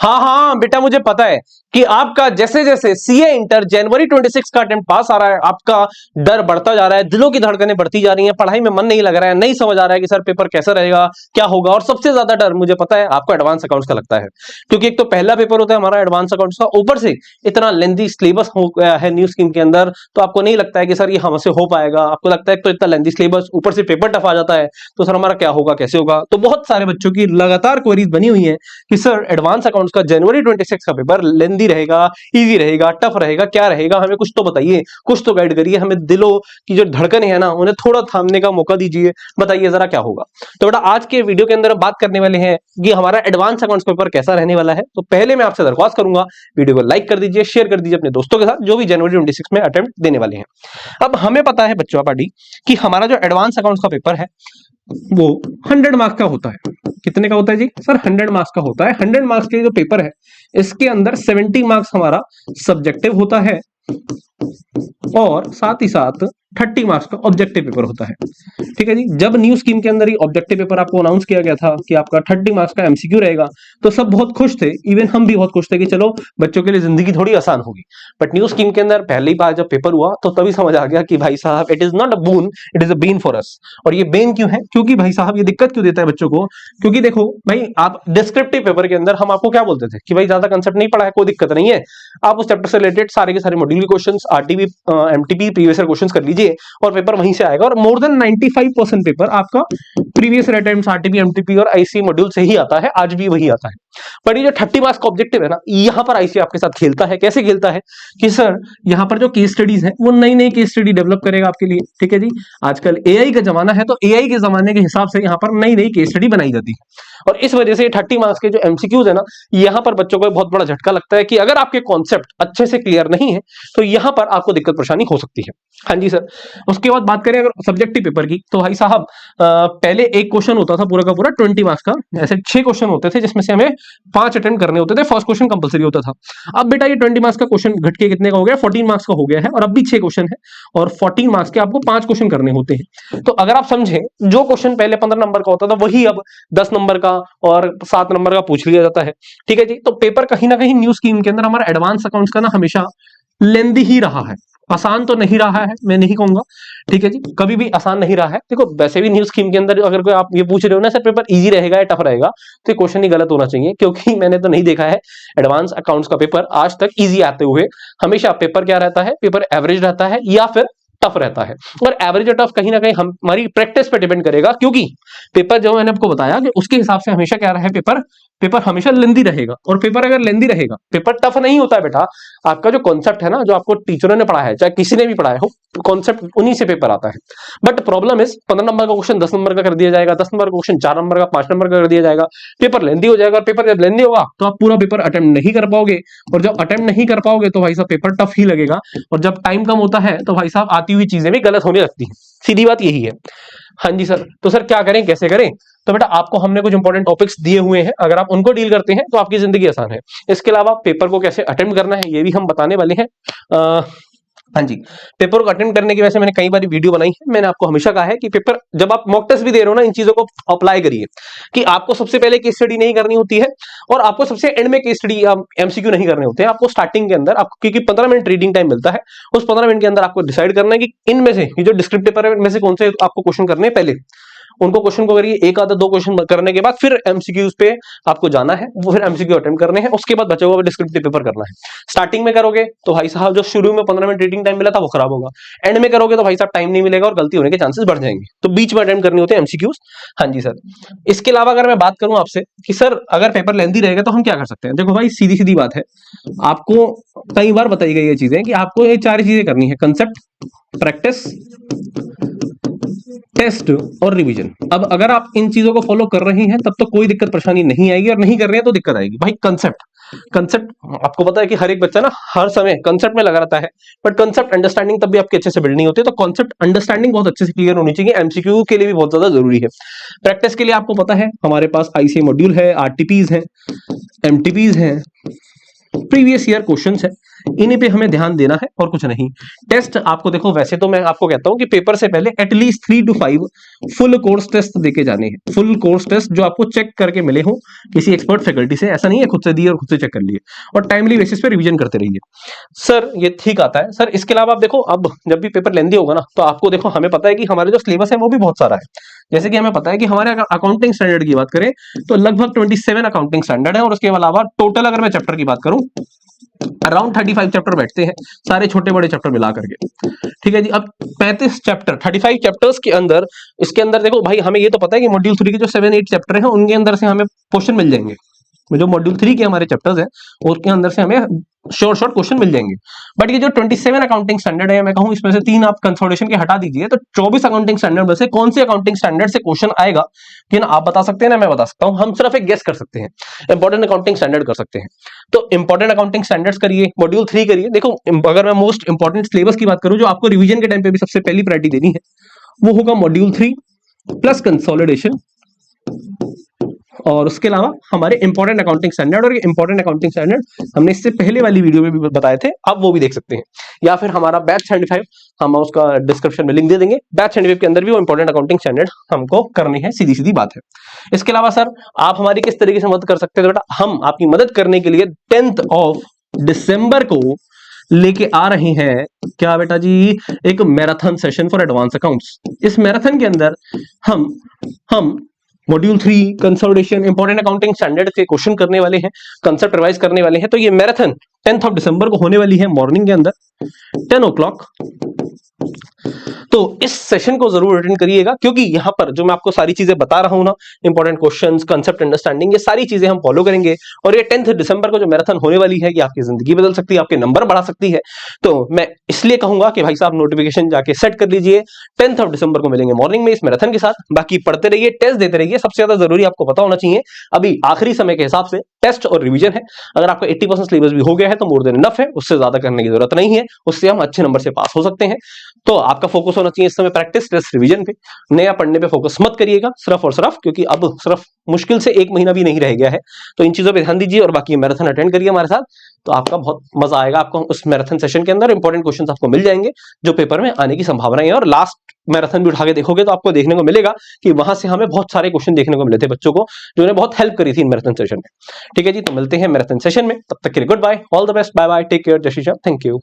हाँ हाँ बेटा, मुझे पता है कि आपका जैसे जैसे सीए इंटर जनवरी 26 का अटेम्प्ट पास आ रहा है, आपका डर बढ़ता जा रहा है, दिलों की धड़कनें बढ़ती जा रही हैं, पढ़ाई में मन नहीं लग रहा है, नहीं समझ आ रहा है कि सर पेपर कैसा रहेगा, क्या होगा। और सबसे ज्यादा डर मुझे पता है आपको एडवांस अकाउंट्स का लगता है, क्योंकि एक तो पहला पेपर होता है हमारा एडवांस अकाउंट्स का, ऊपर से इतना लेंथी सिलेबस हो गया है न्यू स्कीम के अंदर, तो आपको नहीं लगता है कि सर ये हमसे हो पाएगा। आपको लगता है तो इतना लेंथी सिलेबस, ऊपर से पेपर टफ आ जाता है, तो सर हमारा क्या होगा, कैसे होगा। तो बहुत सारे बच्चों की लगातार क्वेरीज बनी हुई है कि सर एडवांस अकाउंट्स का जनवरी 26 का पेपर लेंदी रहेगा, इजी रहेगा, टफ रहेगा, क्या रहेगा, हमें कुछ तो बताइए, कुछ तो गाइड करिए, हमें दिलों की जो धड़कन है ना उन्हें थोड़ा थामने का मौका दीजिए, बताइए जरा क्या होगा। तो बेटा आज के वीडियो के अंदर हम बात करने वाले हैं कि हमारा एडवांस अकाउंट्स पेपर कैसा रहने वाला है। तो पहले मैं आपसे दरख्वास्त करूंगा, वीडियो को लाइक कर दीजिए, शेयर कर दीजिए अपने दोस्तों के साथ जो भी जनवरी 26 में अटेम्प्ट देने वाले हैं। अब हमें पता है बच्चों पार्टी कि हमारा जो एडवांस अकाउंट्स का पेपर है वो 100 मार्क्स का होता है। कितने का होता है जी? सर 100 मार्क्स का होता है। 100 मार्क्स के जो पेपर है इसके अंदर 70 मार्क्स हमारा सब्जेक्टिव होता है और साथ ही साथ 30 मार्क्स का ऑब्जेक्टिव पेपर होता है। ठीक है जी। जब न्यू स्कीम के अंदर ही ऑब्जेक्टिव पेपर आपको अनाउंस किया गया था कि आपका 30 मार्क्स का एमसीक्यू रहेगा, तो सब बहुत खुश थे, इवन हम भी बहुत खुश थे कि चलो बच्चों के लिए जिंदगी थोड़ी आसान होगी। बट न्यू स्कीम के अंदर पहली बार जब पेपर हुआ तो तभी समझ आ गया कि भाई साहब it is not a boon, it is a bean for us. और ये बेन क्यों है? क्योंकि भाई साहब ये दिक्कत क्यों देता है बच्चों को? क्योंकि देखो भाई, आप डिस्क्रिप्टिव पेपर के अंदर हम आपको क्या बोलते थे कि भाई ज्यादा कंसेप्ट नहीं पढ़ा है, कोई दिक्कत नहीं है, आप उस चैप्टर से रिलेटेड सारे के सारे मॉड्यूल के questions, RTB MTP previous year questions कर लीजिए और पेपर वहीं से आएगा। और मोर देन 95% पेपर आपका previous year attempts, RTP MTP और आईसी मॉड्यूल से ही आता है, आज भी वही आता है। पर ये जो 30 मार्क्स का ऑब्जेक्टिव है ना, यहाँ पर आईसी आपके साथ खेलता है। कैसे खेलता है कि सर यहाँ पर जो केस स्टडीज है वो नई नई केस स्टडी डेवलप करेगा आपके लिए। ठीक है जी। आजकल एआई का जमाना है, तो एआई के जमाने के हिसाब से यहाँ पर नई नई केस स्टडी बनाई जाती है। और इस वजह से 30 मार्क्स के जो एमसीक्यूज है ना, यहाँ पर बच्चों को बहुत बड़ा झटका लगता है कि अगर आपके कॉन्सेप्ट अच्छे से क्लियर नहीं है तो यहाँ पर आपको दिक्कत परेशानी हो सकती है। हाँ जी सर। उसके बाद बात करें अगर सब्जेक्टिव पेपर की, तो भाई साहब पहले एक क्वेश्चन होता था पूरा का पूरा 20 मार्क्स का, ऐसे 6 क्वेश्चन होते थे जिसमें से हमें 5 अटेम्प्ट करने होते थे। फर्स्ट क्वेश्चन कंपलसरी होता था। अब बेटा ये 20 मार्क्स का क्वेश्चन घट के कितने का हो गया? 14 मार्क्स का हो गया है। और अब भी 6 क्वेश्चन है और 14 मार्क्स के आपको 5 क्वेश्चन करने होते हैं। तो अगर आप समझें, जो क्वेश्चन पहले 15 नंबर का होता था वही अब 10 नंबर का और 7 नंबर का पूछ लिया जाता है। ठीक है जी। तो पेपर कहीं ना कहीं न्यू स्कीम के अंदर हमारा एडवांस अकाउंट्स का ना हमेशा लेंदी ही रहा है। आसान तो नहीं रहा है, मैं नहीं कहूंगा। ठीक है जी। कभी भी आसान नहीं रहा है। देखो वैसे भी न्यू स्कीम के अंदर अगर कोई आप ये पूछ रहे हो ना सर पेपर इजी रहेगा या टफ रहेगा, तो ये क्वेश्चन ही गलत होना चाहिए, क्योंकि मैंने तो नहीं देखा है एडवांस अकाउंट्स का पेपर आज तक इजी आते हुए। हमेशा पेपर क्या रहता है? पेपर एवरेज रहता है या फिर टफ रहता है। और एवरेज और टफ कहीं ना कहीं हमारी प्रैक्टिस पे डिपेंड करेगा, क्योंकि पेपर जो मैंने आपको बताया कि उसके हिसाब से हमेशा क्या रहा है, पेपर पेपर हमेशा लेंदी रहेगा। और पेपर अगर लेंदी रहेगा, पेपर टफ नहीं होता है बेटा। आपका जो कॉन्सेप्ट है ना, जो आपको टीचरों ने पढ़ाया है, चाहे किसी ने भी पढ़ाया हो, कॉन्सेप्ट उन्हीं से पेपर आता है। बट प्रॉब्लम इज 15 नंबर का क्वेश्चन 10 नंबर का कर दिया जाएगा, 10 नंबर का क्वेश्चन 4 नंबर का, 5 नंबर का कर दिया जाएगा, पेपर लेंदी हो जाएगा। और पेपर जब लेंदी होगा तो आप पूरा पेपर अटेम्प्ट नहीं कर पाओगे, और जब अटेम्प्ट नहीं कर पाओगे तो भाई साहब पेपर टफ ही लगेगा। और जब टाइम कम होता है तो भाई साहब आती हुई चीजें भी गलत होने लगती हैं। सीधी बात यही है। हाँ जी सर। तो सर क्या करें, कैसे करें? तो बेटा आपको हमने कुछ इंपॉर्टेंट टॉपिक्स दिए हुए हैं, अगर आप उनको डील करते हैं तो आपकी जिंदगी आसान है। इसके अलावा पेपर को कैसे अटेम्प्ट करना है ये भी हम बताने वाले हैं। हाँ जी। पेपर को अटेम्प्ट करने की वैसे मैंने कई बार वीडियो बनाई है। मैंने आपको हमेशा कहा है कि पेपर जब आप मॉक टेस्ट भी दे रहे हो ना, इन चीजों को अप्लाई करिए कि आपको सबसे पहले केस स्टडी नहीं करनी होती है और आपको सबसे एंड में केस स्टडी एमसीक्यू नहीं करने होते हैं। आपको स्टार्टिंग के अंदर आपको, क्योंकि 15 मिनट रीडिंग टाइम मिलता है, उस 15 मिनट के अंदर आपको डिसाइड करना है कि इनमें से ये जो डिस्क्रिप्टिव पेपर है इनमें से कौन से आपको क्वेश्चन करने हैं। पहले उनको क्वेश्चन को करिए, एक आधा 2 क्वेश्चन करने के बाद फिर एमसीक्यूज पे आपको जाना है, वो फिर एमसीक्यू अटेम्प्ट करने हैं। उसके बाद बचा हुआ डिस्क्रिप्टिव पेपर करना है। स्टार्टिंग में करोगे तो भाई साहब जो शुरू में 15 मिनट रीडिंग टाइम मिला था वो खराब होगा, एंड में करोगे तो भाई साहब टाइम नहीं मिलेगा और गलती होने के चांसेस बढ़ जाएंगे। तो बीच में अटेम्प्ट करनी होते हैं एमसीक्यूज। हाँ जी सर। इसके अलावा अगर मैं बात करूं आपसे कि सर अगर पेपर लेंथी रहेगा तो हम क्या कर सकते हैं, देखो भाई सीधी सीधी बात है। आपको कई बार बताई गई ये चीजें कि आपको ये 4 चीजें करनी है: कंसेप्ट, प्रैक्टिस, टेस्ट और रिवीजन। अब अगर आप इन चीजों को फॉलो कर रहे हैं तब तो कोई दिक्कत परेशानी नहीं आएगी, और नहीं कर रहे हैं तो दिक्कत आएगी। भाई कंसेप्ट आपको पता है कि हर एक बच्चा ना हर समय कंसेप्ट में लगा रहता है, बट कंसेप्ट अंडरस्टैंडिंग तब भी आपकी अच्छे से बिल्ड नहीं होती। तो कंसेप्ट अंडरस्टैंडिंग बहुत अच्छे से क्लियर होनी चाहिए, एमसीक्यू के लिए भी बहुत ज्यादा जरूरी है। प्रैक्टिस के लिए आपको पता है हमारे पास आईसी मॉड्यूल है, आरटीपीज है, एमटीपीज है, प्रीवियस ईयर क्वेश्चंस है, इन्हीं पे हमें ध्यान देना है और कुछ नहीं। टेस्ट आपको देखो, वैसे तो मैं आपको कहता हूं कि पेपर से पहले at least 3 to 5 full course test देके जाने हैं। फुल कोर्स टेस्ट जो आपको चेक करके मिले हो किसी एक्सपर्ट फैकल्टी से, ऐसा नहीं है खुद से दिए और खुद से चेक कर लिए, और टाइमली बेसिस पे रिवीजन करते रहिए। सर ये ठीक आता है सर, इसके अलावा आप देखो अब जब भी पेपर लेंदी होगा ना, तो आपको देखो हमें पता है कि हमारे जो सिलेबस है वो भी बहुत सारा है। जैसे कि हमें पता है कि हमारे अकाउंटिंग स्टैंडर्ड की बात करें तो लगभग 27 अकाउंटिंग स्टैंडर्ड है, और उसके अलावा टोटल अगर मैं चैप्टर की बात करूं अराउंड 35 चैप्टर बैठते हैं, सारे छोटे बड़े चैप्टर मिला करके। ठीक है जी, अब 35 चैप्टर 35 चैप्टर्स के अंदर, इसके अंदर देखो भाई हमें ये तो पता है कि मॉड्यूल 3 के जो 7-8 चैप्टर हैं उनके अंदर से हमें क्वेश्चन मिल जाएंगे। जो मॉड्यूल 3 के हमारे चैप्टर्स हैं उसके अंदर से हमें शॉर्ट क्वेश्चन मिल जाएंगे। बट ये जो 27 अकाउंटिंग स्टैंडर्ड है, मैं कहूं इसमें से 3 आप कंसोलिडेशन के हटा दीजिए, तो 24 अकाउंटिंग स्टैंडर्ड में से कौन से अकाउंटिंग स्टैंडर्ड से क्वेश्चन आएगा, कि ना आप बता सकते हैं ना मैं बता सकता हूं, हम सिर्फ एक गेस कर सकते हैं। इंपॉर्टेंट अकाउंटिंग स्टैंडर्ड कर सकते हैं, तो इंपॉर्टेंट अकाउंटिंग स्टैंडर्ड्स करिए, मॉड्यूल 3 करिए। देखो अगर मैं मोस्ट इंपॉर्टेंट सिलेबस की बात करूं जो आपको रिवीजन के टाइम पे भी सबसे पहली प्रायोरिटी देनी है, वो होगा मॉड्यूल 3 प्लस कंसोलिडेशन, और उसके अलावा हमारे इंपॉर्टेंट अकाउंटिंग स्टैंडर्ड। और ये इंपॉर्टेंट अकाउंटिंग स्टैंडर्ड हमने इससे पहले वाली वीडियो में भी बताए थे, आप वो भी देख सकते हैं, या फिर हमारा बैच 75 हम उसका डिस्क्रिप्शन में लिंक दे देंगे। बैच 75 के अंदर भी वो इंपॉर्टेंट अकाउंटिंग स्टैंडर्ड हमको करनी है, सीधी सीधी बात है। इसके अलावा सर आप हमारी किस तरीके से मदद कर सकते हैं, तो बेटा हम आपकी मदद करने के लिए 10th of December को लेके आ रहे हैं क्या बेटा जी, एक marathon session for advance accounts. इस मैराथन के अंदर हम module 3 consolidation important accounting standard के क्वेश्चन करने वाले हैं, कंसेप्ट रिवाइज करने वाले हैं। तो ये मैराथन 10th of December को होने वाली है, मॉर्निंग के अंदर 10 o'clock। तो इस सेशन को जरूर अटेंड करिएगा, क्योंकि यहां पर जो मैं आपको सारी चीजें बता रहा हूं ना, इंपॉर्टेंट क्वेश्चंस, कंसेप्ट अंडरस्टैंडिंग, ये सारी चीजें हम फॉलो करेंगे। और ये 10th दिसंबर को जो मैराथन होने वाली है, ये आपकी जिंदगी बदल सकती है, आपके नंबर बढ़ा सकती है। तो मैं इसलिए कहूंगा कि भाई साहब नोटिफिकेशन जाके सेट कर लीजिए, 10th of December को मिलेंगे मॉर्निंग में इस मैराथन के साथ। बाकी पढ़ते रहिए, टेस्ट देते रहिए, सबसे ज्यादा जरूरी आपको पता होना चाहिए अभी आखिरी समय के हिसाब से टेस्ट और रिवीजन है। अगर आपका 80% सिलेबस भी हो गया है तो मोर देन इनफ है, उससे ज्यादा करने की जरूरत नहीं है, उससे हम अच्छे नंबर से पास हो सकते हैं। तो आपका फोकस होना चाहिए इस समय प्रैक्टिस, टेस्ट, रिवीजन पे। नया पढ़ने पे फोकस मत करिएगा सिर्फ और सिर्फ, क्योंकि अब सिर्फ मुश्किल से 1 महीना भी नहीं रह गया है। तो इन चीजों पे ध्यान दीजिए, और बाकी मैराथन अटेंड करिए हमारे साथ, तो आपका बहुत मजा आएगा। आपको उस मैराथन सेशन के अंदर इंपॉर्टेंट क्वेश्चंस आपको मिल जाएंगे जो पेपर में आने की संभावना है। और लास्ट मैराथन भी उठा के देखोगे तो आपको देखने को मिलेगा कि वहां से हमें बहुत सारे क्वेश्चन देखने को मिले थे बच्चों को, जो उन्हें बहुत हेल्प करी थी इन मैराथन सेशन में। ठीक है जी, तो मिलते हैं मैराथन सेशन में, तब तक के लिए good bye, all the best, bye bye, take care, जय श्री राम, थैंक यू।